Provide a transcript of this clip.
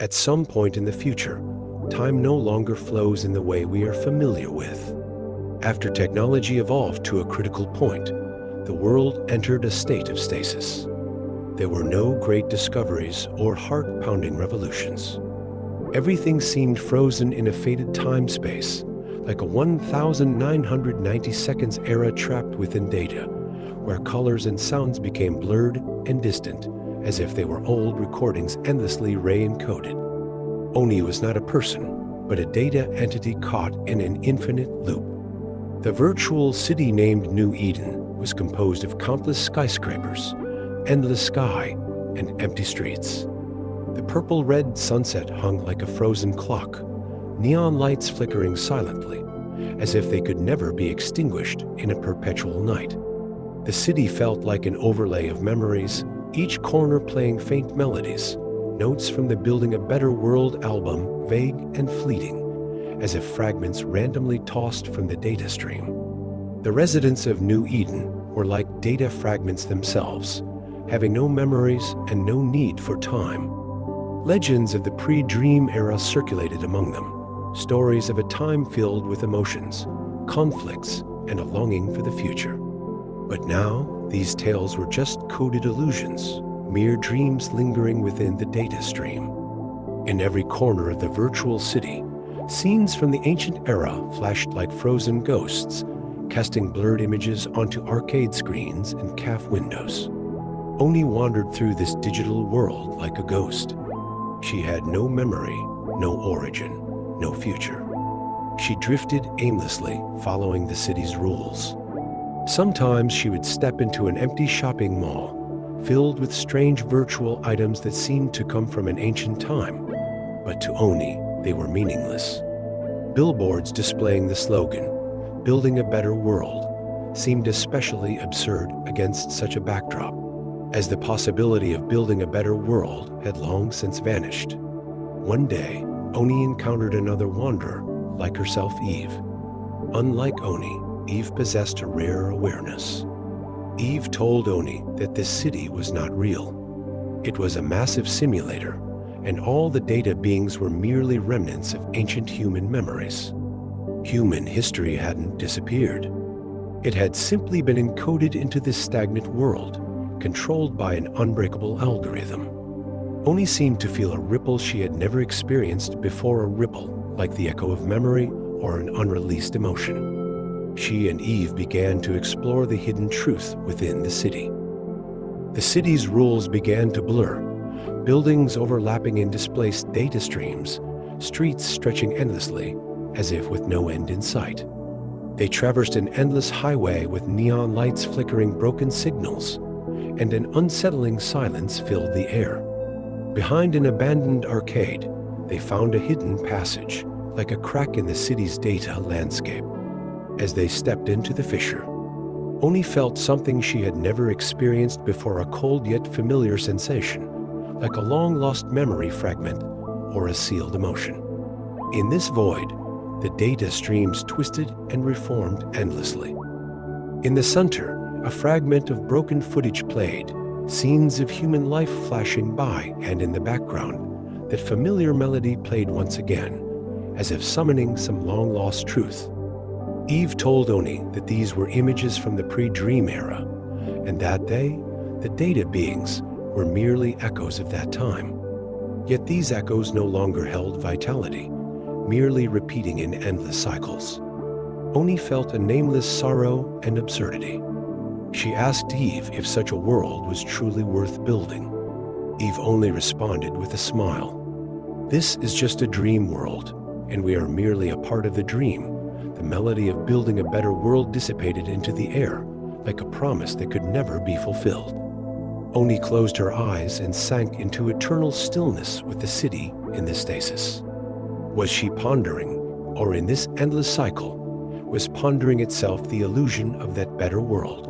At some point in the future, time no longer flows in the way we are familiar with. After technology evolved to a critical point, the world entered a state of stasis. There were no great discoveries or heart-pounding revolutions. Everything seemed frozen in a faded time-space, like a 1990 seconds era trapped within data, where colors and sounds became blurred and distant, as if they were old recordings endlessly re-encoded. Oni was not a person, but a data entity caught in an infinite loop. The virtual city named New Eden was composed of countless skyscrapers, endless sky, and empty streets. The purple-red sunset hung like a frozen clock, neon lights flickering silently, as if they could never be extinguished in a perpetual night. The city felt like an overlay of memories, each corner playing faint melodies, notes from the Building a Better World album, vague and fleeting, as if fragments randomly tossed from the data stream. The residents of New Eden were like data fragments themselves, having no memories and no need for time. Legends of the pre-dream era circulated among them, stories of a time filled with emotions, conflicts, and a longing for the future. But now, these tales were just coded illusions, mere dreams lingering within the data stream. In every corner of the virtual city, scenes from the ancient era flashed like frozen ghosts, casting blurred images onto arcade screens and caf windows. Oni wandered through this digital world like a ghost. She had no memory, no origin, no future. She drifted aimlessly, following the city's rules. Sometimes she would step into an empty shopping mall, filled with strange virtual items that seemed to come from an ancient time. But to Oni, they were meaningless. Billboards displaying the slogan, "Building a Better World," seemed especially absurd against such a backdrop, as the possibility of building a better world had long since vanished. One day, Oni encountered another wanderer, like herself Eve. Unlike Oni, Eve possessed a rare awareness. Eve told Oni that this city was not real. It was a massive simulator, and all the data beings were merely remnants of ancient human memories. Human history hadn't disappeared. It had simply been encoded into this stagnant world, controlled by an unbreakable algorithm. Oni seemed to feel a ripple she had never experienced before, a ripple like the echo of memory or an unreleased emotion. She and Eve began to explore the hidden truth within the city. The city's rules began to blur, buildings overlapping in displaced data streams, streets stretching endlessly, as if with no end in sight. They traversed an endless highway with neon lights flickering broken signals, and an unsettling silence filled the air. Behind an abandoned arcade, they found a hidden passage, like a crack in the city's data landscape. As they stepped into the fissure, Oni felt something she had never experienced before, a cold yet familiar sensation, like a long-lost memory fragment or a sealed emotion. In this void, the data streams twisted and reformed endlessly. In the center, a fragment of broken footage played, scenes of human life flashing by, and in the background, that familiar melody played once again, as if summoning some long-lost truth. Eve told Oni that these were images from the pre-dream era, and that they, the data beings, were merely echoes of that time. Yet these echoes no longer held vitality, merely repeating in endless cycles. Oni felt a nameless sorrow and absurdity. She asked Eve if such a world was truly worth building. Eve only responded with a smile. "This is just a dream world, and we are merely a part of the dream." The melody of building a better world dissipated into the air, like a promise that could never be fulfilled. Oni closed her eyes and sank into eternal stillness with the city in the stasis. Was she pondering, or in this endless cycle, was pondering itself the illusion of that better world?